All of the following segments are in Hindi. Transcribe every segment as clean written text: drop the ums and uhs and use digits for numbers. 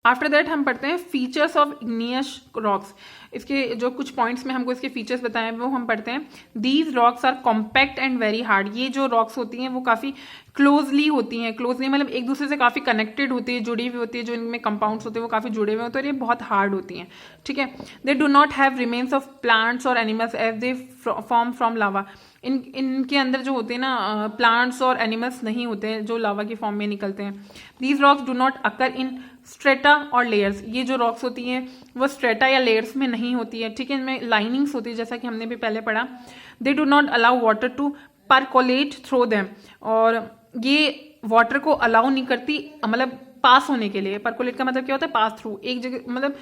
आफ्टर दैट हम पढ़ते हैं फीचर्स ऑफ इग्नियस रॉक्स। इसके जो कुछ पॉइंट्स में हमको इसके फीचर्स बताए वो हम पढ़ते हैं। These rocks are compact and very hard. ये जो रॉक्स होती हैं वो काफ़ी क्लोजली होती हैं। क्लोजली मतलब एक दूसरे से काफ़ी कनेक्टेड होती है, जुड़ी हुई होती है। जो इनमें कंपाउंड्स होते हैं वो काफ़ी जुड़े हुए होते हैं और ये बहुत हार्ड होती हैं। ठीक है। They do not have remains of plants और animals as they form from lava. इनके अंदर जो होते हैं ना प्लांट्स और एनिमल्स नहीं होते हैं जो लावा की फॉर्म में निकलते हैं। These rocks do not occur in strata और लेयर्स। ये जो रॉक्स होती हैं वो स्ट्रेटा या लेयर्स में नहीं होती है। ठीक है। इनमें लाइनिंग्स होती है जैसा कि हमने भी पहले पढ़ा। They do not allow water to percolate through them. और ये वाटर को अलाउ नहीं करती मतलब पास होने के लिए। परकोलेट का मतलब क्या होता है? Pass through. एक जगह मतलब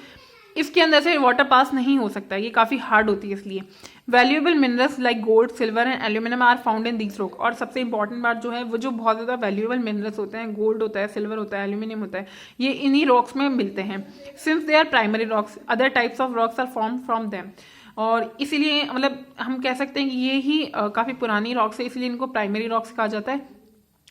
इसके अंदर से वाटर पास नहीं हो सकता, ये काफ़ी हार्ड होती है इसलिए। Valuable minerals like gold, silver and aluminium are found in these rock. और सबसे इंपॉर्टेंट बात जो है वो जो बहुत ज़्यादा वैल्यूएबल मिनरल्स होते हैं, गोल्ड होता है, सिल्वर होता है, एल्यूमिनियम होता है, ये इन्हीं रॉक्स में मिलते हैं। Since they are primary rocks other types of rocks are form from them. और इसीलिए मतलब हम कह सकते हैं कि ये ही काफ़ी पुरानी रॉक्स है, इसलिए इनको प्राइमरी रॉक्स कहा जाता है।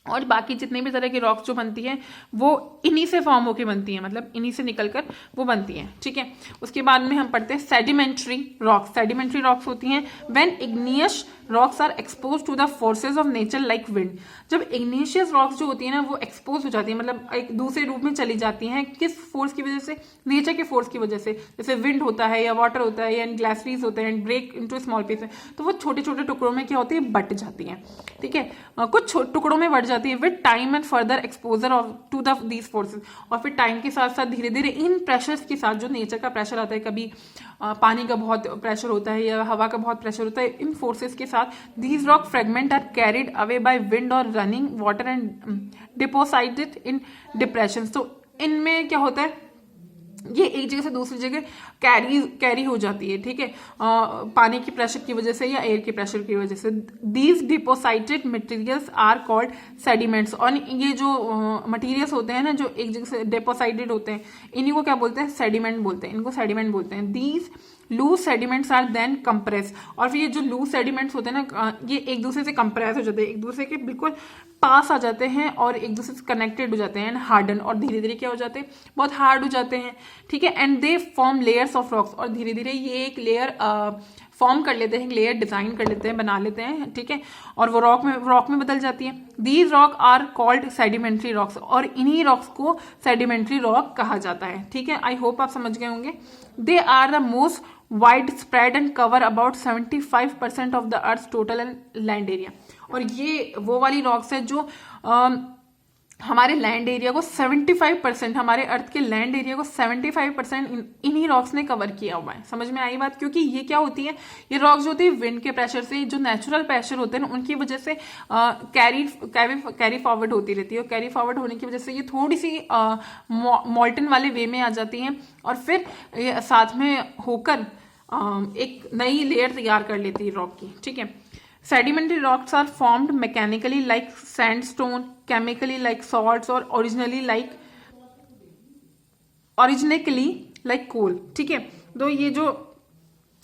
और बाकी जितने भी तरह की रॉक्स जो बनती हैं वो इन्हीं से फॉर्म होकर बनती हैं, मतलब इन्हीं से निकलकर वो बनती हैं। ठीक है। उसके बाद में हम पढ़ते हैं सेडिमेंट्री रॉक्स। सेडिमेंट्री रॉक्स होती हैं when igneous rocks are expose to the forces of nature like wind. जब इग्निशियस रॉक्स जो होती है ना वो एक्सपोज हो जाती है, मतलब एक दूसरे रूप में चली जाती हैं। किस फोर्स की वजह से? नेचर के फोर्स की वजह से। जैसे विंड होता है या वाटर होता है या ग्लासरीज होते हैं, ब्रेक इनटू स्मॉल पीसेस, तो वो छोटे छोटे टुकड़ों में क्या होती है? बट जाती हैं। ठीक है। कुछ टुकड़ों में बट जाती है with time and further exposure of to the these forces. और फिर टाइम के साथ साथ धीरे धीरे इन प्रेशर्स के साथ, जो नेचर का प्रेशर आता है, कभी पानी का बहुत प्रेशर होता है या हवा का बहुत प्रेशर होता है, इन फोर्सेस के साथ these rock fragment are carried away by wind और running water and deposited in depression. तो इनमें क्या होता है? ये एक जगह से दूसरी जगह कैरी हो जाती है। ठीक है। पानी की प्रेशर की वजह से या एयर के प्रेशर की वजह से। These deposited materials are called sediments. और ये जो मटेरियल्स होते हैं ना जो एक जगह से डिपोसाइटेड होते हैं, इन्हीं को क्या बोलते हैं? सेडिमेंट बोलते हैं। इनको सेडिमेंट बोलते हैं। These loose sediments are then compress. और फिर ये जो लूज सेडिमेंट्स होते हैं ना ये एक दूसरे से कंप्रेस हो जाते हैं, एक दूसरे के बिल्कुल पास आ जाते हैं और एक दूसरे से कनेक्टेड हो जाते हैं एंड हार्डन। और धीरे धीरे क्या हो जाते हैं? बहुत हार्ड हो जाते हैं। ठीक है। And they form layers of rocks. और धीरे धीरे ये एक लेयर फॉर्म कर लेते हैं, लेयर डिजाइन कर लेते हैं, बना लेते हैं। ठीक है। और वो रॉक में बदल जाती है। These rock are called sedimentary rocks. और इन्हीं रॉक्स को सेडिमेंट्री रॉक कहा जाता है। ठीक है। आई होप आप समझ गए होंगे। They are the most wide spread and cover about 75% of the earth total land area. और ये वो वाली रॉक्स है जो हमारे लैंड एरिया को 75%, हमारे अर्थ के लैंड एरिया को 75% इन्हीं रॉक्स ने कवर किया हुआ है। समझ में आई बात? क्योंकि ये क्या होती है? ये रॉक्स जो होती है विंड के प्रेशर से, जो नेचुरल प्रेशर होते हैं उनकी वजह से कैरी फॉरवर्ड होती रहती है। और कैरी फॉरवर्ड होने की वजह से ये थोड़ी सी मॉल्टन वाले वे में आ जाती हैं और फिर ये साथ में होकर एक नई लेयर तैयार कर लेती है रॉक की। ठीक है। Sedimentary rocks are formed mechanically like sandstone, chemically like salts और originally like coal। ठीक है। तो ये जो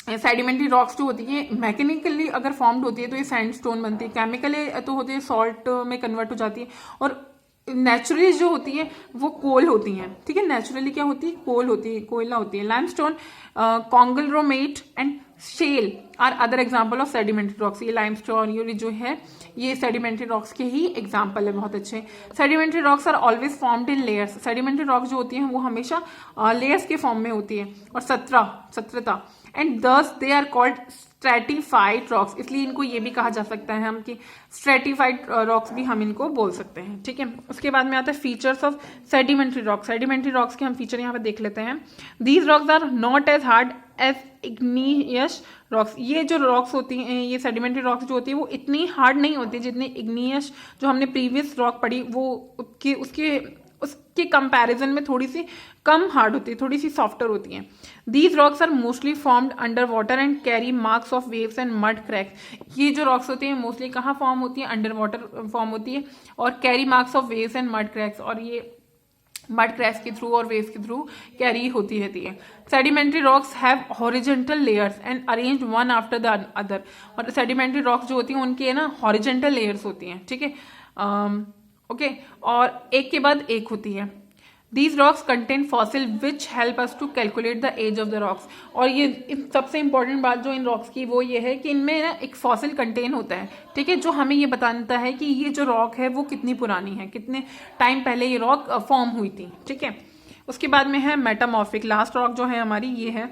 सेडिमेंट्री रॉक्स जो होती है मैकेनिकली अगर फॉर्म्ड होती है तो ये सैंडस्टोन बनती है, केमिकली तो होती है सॉल्ट में कन्वर्ट हो जाती है, और नेचुरली जो होती है वो कोल होती हैं। ठीक है। नेचुरली क्या होती है? कोल होती है, कोयला होती है। Limestone, conglomerate and shale are other example of sedimentary rocks. ये लाइमस्टोन ये जो है ये सेडिमेंट्री रॉक्स के ही एग्जाम्पल है, बहुत अच्छे। Sedimentary rocks are always formed in layers. Sedimentary rocks जो होती हैं वो हमेशा लेयर्स के फॉर्म में होती है और strata and thus they are called stratified rocks. इसलिए इनको ये भी कहा जा सकता है हम कि स्ट्रेटिफाइड रॉक्स भी हम इनको बोल सकते हैं। ठीक है। उसके बाद में आता है features of sedimentary rocks. Sedimentary rocks के हम फीचर यहाँ पे देख लेते हैं। These rocks are not as hard as igneous rocks. ये जो रॉक्स होती हैं, ये सेडिमेंट्री रॉक्स जो होती है वो इतनी हार्ड नहीं होती जितनी इग्नियस जो हमने प्रीवियस रॉक पढ़ी वो उसके कंपैरिजन में थोड़ी सी कम हार्ड होती है, थोड़ी सी सॉफ्टर होती हैं। These rocks are mostly formed under water and carry marks of waves and mud cracks. ये जो रॉक्स होती हैं मोस्टली कहाँ फॉर्म होती है? अंडर वाटर फॉर्म होती है और carry marks of waves and mud cracks, और ये मड क्रैक्स के थ्रू और वेव्स के थ्रू कैरी होती रहती है। Sedimentary rocks have horizontal layers and arranged one after the other. और सेडिमेंट्री रॉक्स जो होती हैं उनके ना हॉरिजेंटल लेयर्स होती हैं। ठीक है। ओके। और एक के बाद एक होती है। These rocks contain fossil which help us to calculate the age of the rocks. और ये सबसे इंपॉर्टेंट बात जो इन रॉक्स की वो ये है कि इनमें ना एक फॉसिल कंटेन होता है, ठीक है, जो हमें ये बताता है कि ये जो रॉक है वो कितनी पुरानी है, कितने टाइम पहले ये रॉक फॉर्म हुई थी, ठीक है। उसके बाद में है मेटामॉर्फिक, लास्ट रॉक जो है हमारी ये है।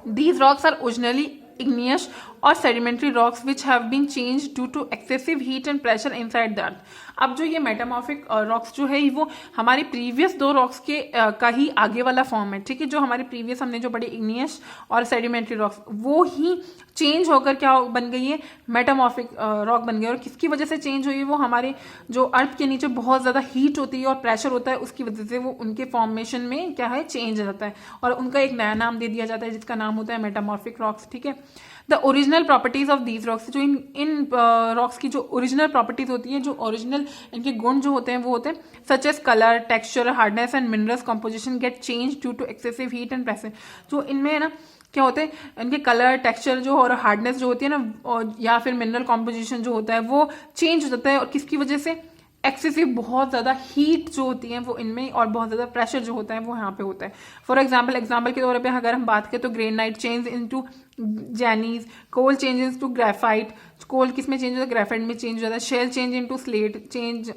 These rocks are originally igneous और sedimentary rocks which have been changed due to excessive heat and pressure inside the earth। अब जो ये मेटामॉर्फिक रॉक्स जो है वो हमारे प्रीवियस दो रॉक्स के का ही आगे वाला फॉर्म है, ठीक है। जो हमारे प्रीवियस हमने जो पढ़ी इग्नियस और सेडिमेंट्री रॉक्स, वो ही चेंज होकर क्या बन गई है, मेटामॉर्फिक रॉक बन गई। और किसकी वजह से चेंज हुई है, वो हमारे जो अर्थ के नीचे बहुत ज़्यादा हीट होती है और प्रेशर होता है, उसकी वजह से वो उनके फॉर्मेशन में क्या है, चेंज हो जाता है और उनका एक नया नाम दे दिया जाता है जिसका नाम होता है मेटामॉर्फिक रॉक्स, ठीक है। The original properties of these rocks, जो इन रॉक्स की जो ओरिजिनल प्रॉपर्टीज होती है, जो ओरिजिनल इनके गुण जो होते हैं वो होते हैं such as colour, texture, hardness and minerals composition get change due to excessive heat and pressure. जो इनमें है ना क्या होते हैं, इनके कलर, टेक्सचर जो और हार्डनेस जो होती है ना, और या फिर मिनरल कॉम्पोजिशन जो होता है वो चेंज हो जाता है। और किसकी वजह से, एक्सेसिव बहुत ज़्यादा हीट जो होती है वो इनमें और बहुत ज़्यादा प्रेशर जो होता है वो यहाँ पे होता है। फॉर एग्जाम्पल के तौर पे अगर हम बात करें तो granite change into gneiss, coal changes to graphite, coal किस में चेंज होता है, ग्रेफाइट में चेंज हो जाता है। Shale change into slate, change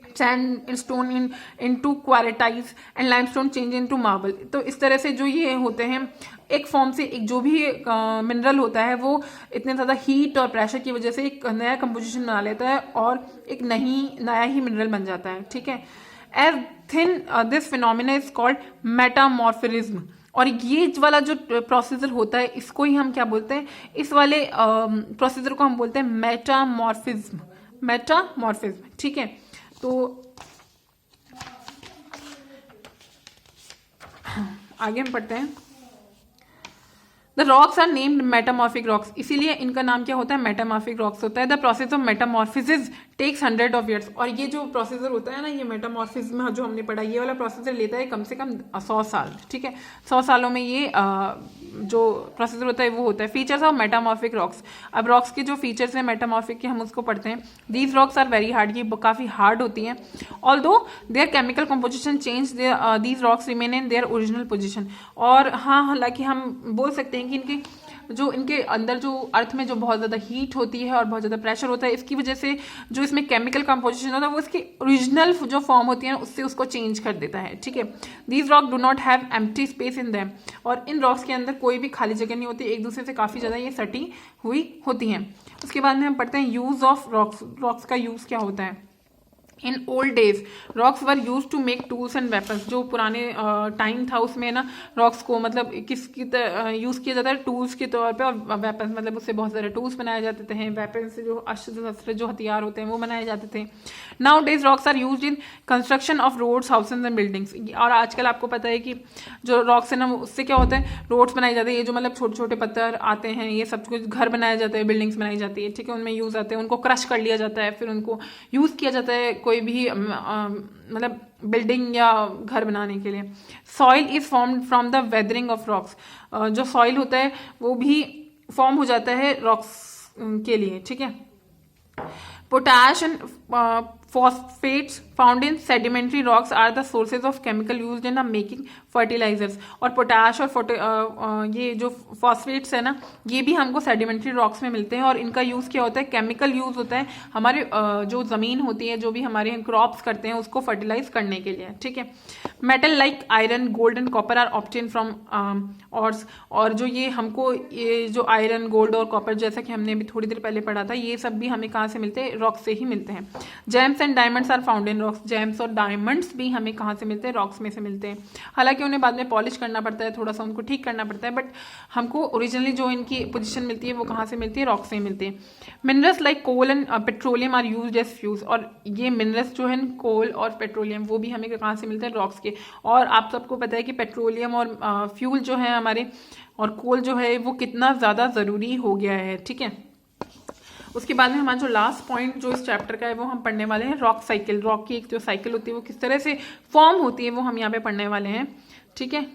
sandstone into quartzite and limestone change into marble. तो इस तरह से जो ये होते हैं एक फॉर्म से एक जो भी मिनरल होता है वो इतने ज़्यादा हीट और प्रेशर की वजह से एक नया कंपोजिशन बना लेता है और एक नया ही मिनरल बन जाता है, ठीक है। As then this phenomena is called metamorphism. और ये वाला जो प्रोसीजर होता है इसको ही हम क्या बोलते हैं, इस वाले प्रोसीजर को हम बोलते हैं मेटामॉर्फिज्म, ठीक है। तो आगे हम पढ़ते हैं। The rocks are named metamorphic rocks, इसीलिए इनका नाम क्या होता है, मेटामॉर्फिक रॉक्स होता है। The process of metamorphosis takes 100 of years। और ये जो प्रोसीजर होता है ना, ये मेटामॉर्फिज्म जो हमने पढ़ा, ये वाला प्रोसीजर लेता है कम से कम 100 साल, ठीक है। 100 सालों में ये जो प्रोसीजर होता है वो होता है। फीचर्स ऑफ मेटामॉर्फिक रॉक्स, अब रॉक्स के जो फीचर्स हैं मेटामॉर्फिक के हम उसको पढ़ते हैं। These rocks are very hard, ये काफ़ी हार्ड होती हैं। Although their chemical composition change, these rocks remain in their original position. और हाँ, हालांकि हम बोल सकते हैं कि इनके अंदर जो अर्थ में जो बहुत ज़्यादा हीट होती है और बहुत ज़्यादा प्रेशर होता है, इसकी वजह से जो इसमें केमिकल कंपोजिशन होता है वो इसकी ओरिजिनल जो फॉर्म होती है उससे उसको चेंज कर देता है, ठीक है। These rock do not have empty space in them. और इन रॉक्स के अंदर कोई भी खाली जगह नहीं होती, एक दूसरे से काफ़ी ज़्यादा ये सटी हुई होती हैं। उसके बाद में हम पढ़ते हैं यूज़ ऑफ रॉक्स। रॉक्स का यूज़ क्या होता है। In old days rocks were use to make tools and weapons. जो पुराने टाइम था उसमें ना रॉक्स को मतलब किसकी यूज़ किया जाता है, टूल्स के तौर पे, और वेपन्स मतलब उससे बहुत सारे टूल्स बनाए जाते थे। वेपन्स से जो अस्त्र शस्त्र जो हथियार होते हैं वो बनाए जाते थे। Nowadays rocks are use in construction of roads, houses and buildings. और आजकल आपको पता है कि जो रॉक्स है ना उससे क्या होता है, रोड्स बनाई जाती है। ये जो मतलब छोटे छोटे पत्थर आते हैं ये सब कुछ घर बनाया जाता है, बिल्डिंग्स बनाई जाती है, ठीक है, उनमें यूज़ आते हैं। उनको क्रश कर लिया जाता है, फिर उनको यूज़ किया जाता है कोई भी मतलब बिल्डिंग या घर बनाने के लिए। Soil is formed from the weathering of rocks. जो सॉइल होता है वो भी फॉर्म हो जाता है रॉक्स के लिए, ठीक है। Potash and phosphates found in sedimentary rocks are the sources of chemical used in making fertilisers. और पोटैश और ये जो फॉस्फेट्स है ना, ये भी हमको सेडिमेंट्री रॉक्स में मिलते हैं। और इनका यूज़ क्या होता है, केमिकल यूज़ होता है हमारे जो ज़मीन होती है, जो भी हमारे क्रॉप्स करते हैं उसको फर्टिलाइज करने के लिए, ठीक है। Metal like iron, gold and copper are obtain from ores. और जो ये हमको ये जो आयरन, गोल्ड और कॉपर, जैसा कि हमने अभी थोड़ी देर पहले पढ़ा था, ये सब भी हमें कहाँ से मिलते हैं, रॉक्स से ही मिलते हैं। Gems and diamonds are found in rocks. Gems और डायमंड्स भी हमें कहाँ से मिलते हैं, रॉक्स में से मिलते हैं। हालांकि उन्हें बाद में पॉलिश करना पड़ता है, थोड़ा सा उनको ठीक करना पड़ता है, बट हमको ओरिजिनली जो इनकी पोजीशन मिलती है वो कहाँ से मिलती है, रॉक से ही मिलती है। Minerals like coal and petroleum are used as fuels. और ये मिनरल्स जो है कोल और पेट्रोलियम वो भी हमें कहाँ से मिलते हैं, रॉक्स के। और आप सबको पता है कि पेट्रोलियम और फ्यूल जो है हमारे, और कोल जो है वो कितना ज़्यादा ज़रूरी हो गया है, ठीक है। उसके बाद में हमारा जो लास्ट पॉइंट जो इस चैप्टर का है वो हम पढ़ने वाले हैं रॉक साइकिल। रॉक की एक जो साइकिल होती है वो किस तरह से फॉर्म होती है वो हम यहाँ पे पढ़ने वाले हैं, ठीक है।